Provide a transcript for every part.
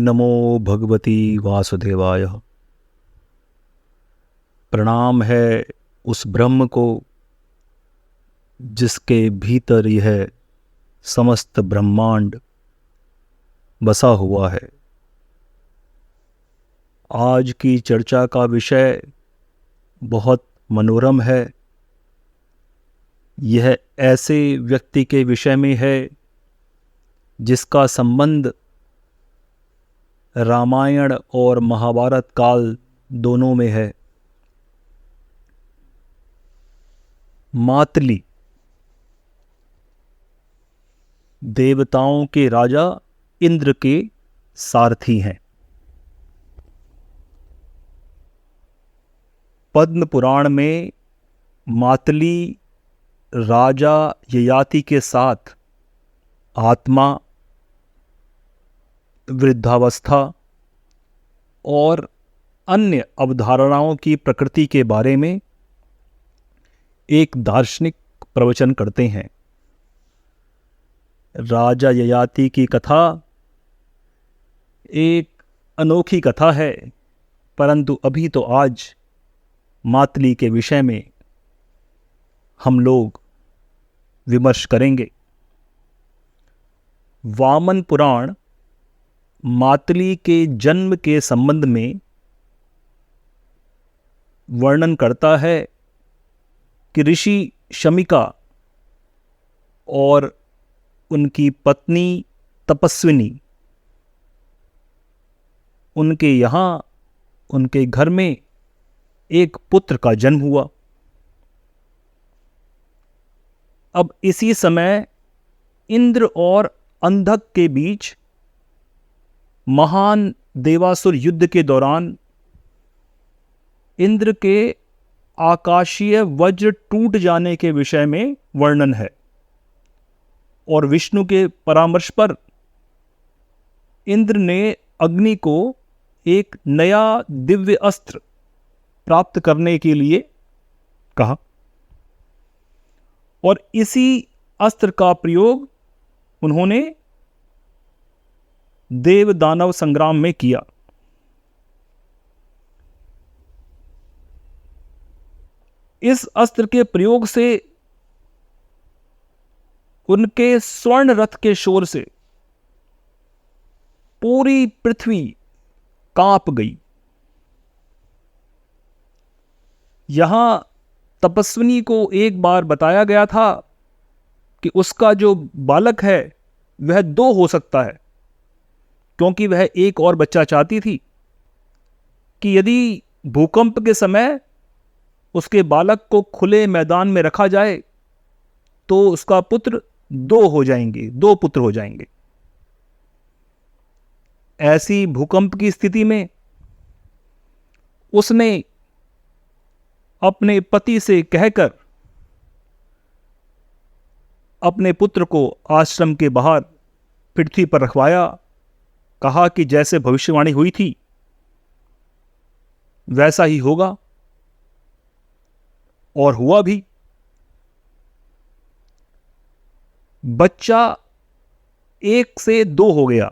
नमो भगवती वासुदेवाय। प्रणाम है उस ब्रह्म को जिसके भीतर यह समस्त ब्रह्मांड बसा हुआ है। आज की चर्चा का विषय बहुत मनोरम है। यह ऐसे व्यक्ति के विषय में है जिसका संबंध रामायण और महाभारत काल दोनों में है। मातली देवताओं के राजा इंद्र के सारथी हैं। पद्म पुराण में मातली राजा ययाति के साथ आत्मा, वृद्धावस्था और अन्य अवधारणाओं की प्रकृति के बारे में एक दार्शनिक प्रवचन करते हैं। राजा ययाति की कथा एक अनोखी कथा है, परंतु अभी तो आज मातली के विषय में हम लोग विमर्श करेंगे। वामन पुराण मातली के जन्म के संबंध में वर्णन करता है कि ऋषि शमिका और उनकी पत्नी तपस्विनी, उनके यहाँ उनके घर में एक पुत्र का जन्म हुआ। अब इसी समय इंद्र और अंधक के बीच महान देवासुर युद्ध के दौरान इंद्र के आकाशीय वज्र टूट जाने के विषय में वर्णन है और विष्णु के परामर्श पर इंद्र ने अग्नि को एक नया दिव्य अस्त्र प्राप्त करने के लिए कहा और इसी अस्त्र का प्रयोग उन्होंने देव दानव संग्राम में किया। इस अस्त्र के प्रयोग से उनके स्वर्ण रथ के शोर से पूरी पृथ्वी कांप गई। यहां तपस्विनी को एक बार बताया गया था कि उसका जो बालक है वह 2 हो सकता है, क्योंकि वह एक और बच्चा चाहती थी कि यदि भूकंप के समय उसके बालक को खुले मैदान में रखा जाए तो उसका पुत्र 2 हो जाएंगे, 2 पुत्र हो जाएंगे। ऐसी भूकंप की स्थिति में उसने अपने पति से कहकर अपने पुत्र को आश्रम के बाहर पृथ्वी पर रखवाया। कहा कि जैसे भविष्यवाणी हुई थी वैसा ही होगा, और हुआ भी। बच्चा 1 से 2 हो गया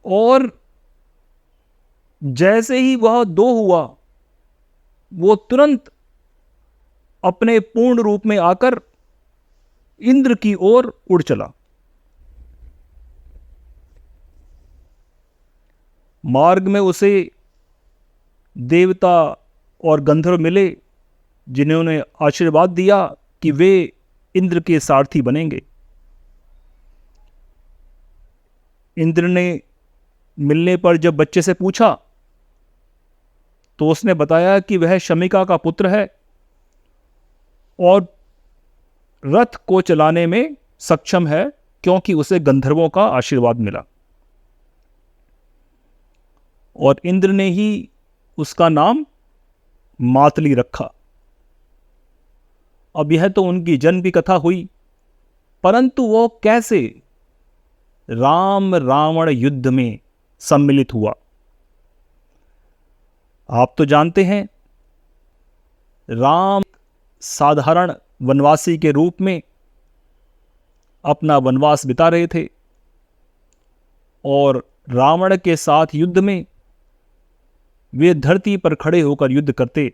और जैसे ही वह 2 हुआ वो तुरंत अपने पूर्ण रूप में आकर इंद्र की ओर उड़ चला। मार्ग में उसे देवता और गंधर्व मिले जिन्होंने आशीर्वाद दिया कि वे इंद्र के सारथी बनेंगे। इंद्र ने मिलने पर जब बच्चे से पूछा तो उसने बताया कि वह शमिका का पुत्र है और रथ को चलाने में सक्षम है, क्योंकि उसे गंधर्वों का आशीर्वाद मिला। और इंद्र ने ही उसका नाम मातली रखा। अब यह तो उनकी जन्म की कथा हुई, परंतु वो कैसे राम रावण युद्ध में सम्मिलित हुआ? आप तो जानते हैं, राम साधारण वनवासी के रूप में अपना वनवास बिता रहे थे और रावण के साथ युद्ध में वे धरती पर खड़े होकर युद्ध करते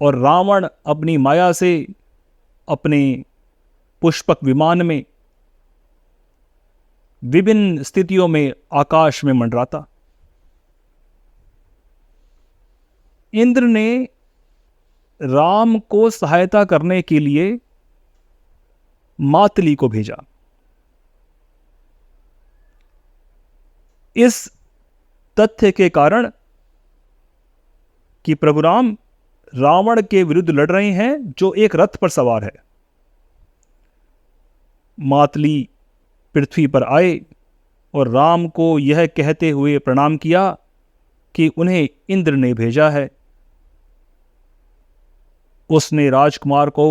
और रावण अपनी माया से अपने पुष्पक विमान में विभिन्न स्थितियों में आकाश में मंडराता। इंद्र ने राम को सहायता करने के लिए मातली को भेजा। इस तथ्य के कारण कि प्रभु राम रावण के विरुद्ध लड़ रहे हैं जो एक रथ पर सवार है, मातली पृथ्वी पर आए और राम को यह कहते हुए प्रणाम किया कि उन्हें इंद्र ने भेजा है। उसने राजकुमार को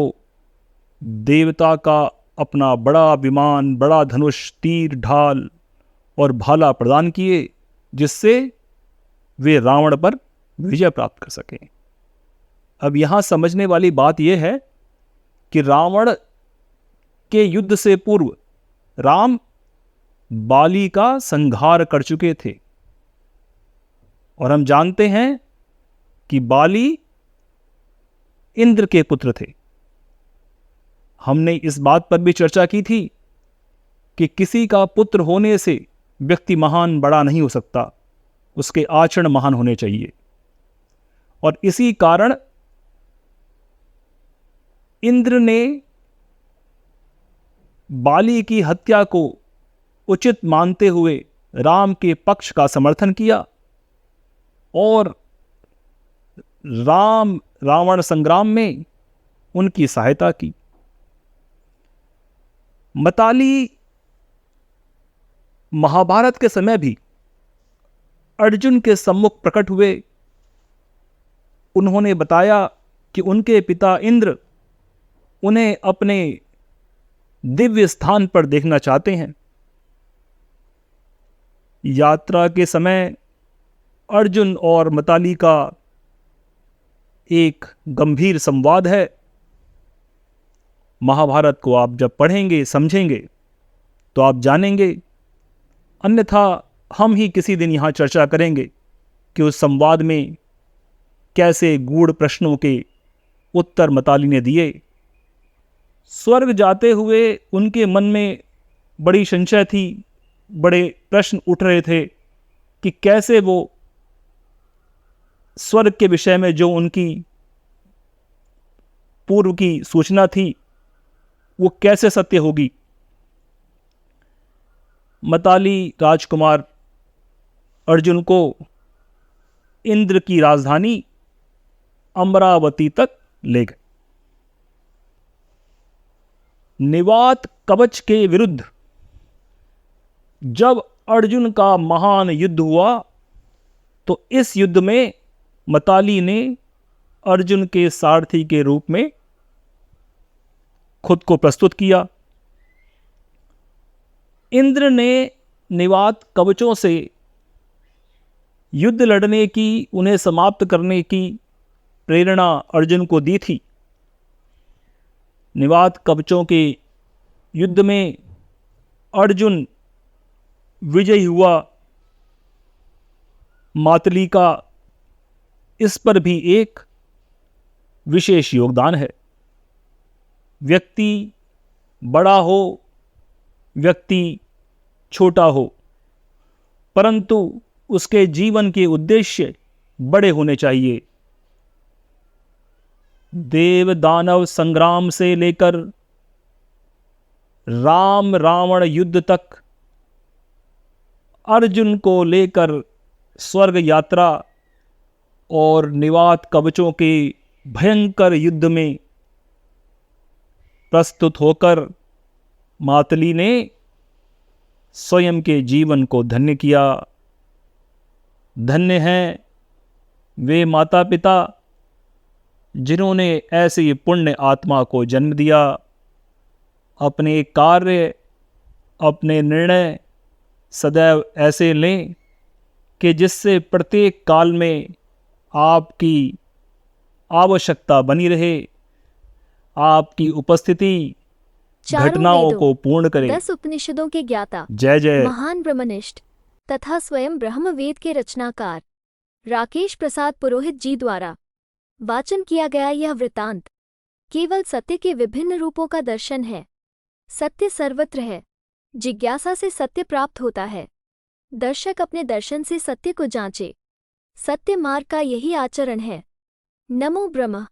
देवता का अपना बड़ा विमान, बड़ा धनुष, तीर, ढाल और भाला प्रदान किए, जिससे वे रावण पर विजय प्राप्त कर सकें। अब यहां समझने वाली बात यह है कि रावण के युद्ध से पूर्व राम बाली का संहार कर चुके थे और हम जानते हैं कि बाली इंद्र के पुत्र थे। हमने इस बात पर भी चर्चा की थी कि किसी का पुत्र होने से व्यक्ति महान बड़ा नहीं हो सकता, उसके आचरण महान होने चाहिए। और इसी कारण इंद्र ने बाली की हत्या को उचित मानते हुए राम के पक्ष का समर्थन किया और राम रावण संग्राम में उनकी सहायता की। मताली महाभारत के समय भी अर्जुन के सम्मुख प्रकट हुए। उन्होंने बताया कि उनके पिता इंद्र उन्हें अपने दिव्य स्थान पर देखना चाहते हैं। यात्रा के समय अर्जुन और मताली का एक गंभीर संवाद है। महाभारत को आप जब पढ़ेंगे, समझेंगे तो आप जानेंगे, अन्यथा हम ही किसी दिन यहाँ चर्चा करेंगे कि उस संवाद में कैसे गूढ़ प्रश्नों के उत्तर मताली ने दिए। स्वर्ग जाते हुए उनके मन में बड़ी संशय थी, बड़े प्रश्न उठ रहे थे कि कैसे वो स्वर्ग के विषय में जो उनकी पूर्व की सूचना थी वो कैसे सत्य होगी। मताली राजकुमार अर्जुन को इंद्र की राजधानी अमरावती तक ले गए। निवात कवच के विरुद्ध जब अर्जुन का महान युद्ध हुआ तो इस युद्ध में मताली ने अर्जुन के सारथी के रूप में खुद को प्रस्तुत किया। इंद्र ने निवात कवचों से युद्ध लड़ने की, उन्हें समाप्त करने की प्रेरणा अर्जुन को दी थी। निवात कवचों के युद्ध में अर्जुन विजयी हुआ। मातली का इस पर भी एक विशेष योगदान है। व्यक्ति बड़ा हो, व्यक्ति छोटा हो, परंतु उसके जीवन के उद्देश्य बड़े होने चाहिए। देव दानव संग्राम से लेकर राम रावण युद्ध तक, अर्जुन को लेकर स्वर्ग यात्रा और निवात कवचों के भयंकर युद्ध में प्रस्तुत होकर मातली ने स्वयं के जीवन को धन्य किया। धन्य हैं वे माता पिता जिन्होंने ऐसी पुण्य आत्मा को जन्म दिया। अपने कार्य, अपने निर्णय सदैव ऐसे लें कि जिससे प्रत्येक काल में आपकी आवश्यकता बनी रहे, आपकी उपस्थिति चारों घटनाओं वेदों, को पूर्ण करे। 10 उपनिषदों के ज्ञाता, जय जय। महान ब्रह्मनिष्ठ तथा स्वयं ब्रह्मवेद के रचनाकार राकेश प्रसाद पुरोहित जी द्वारा वाचन किया गया यह वृतांत केवल सत्य के विभिन्न रूपों का दर्शन है। सत्य सर्वत्र है, जिज्ञासा से सत्य प्राप्त होता है। दर्शक अपने दर्शन से सत्य को जांचे। सत्य मार्ग का यही आचरण है। नमो ब्रह्म।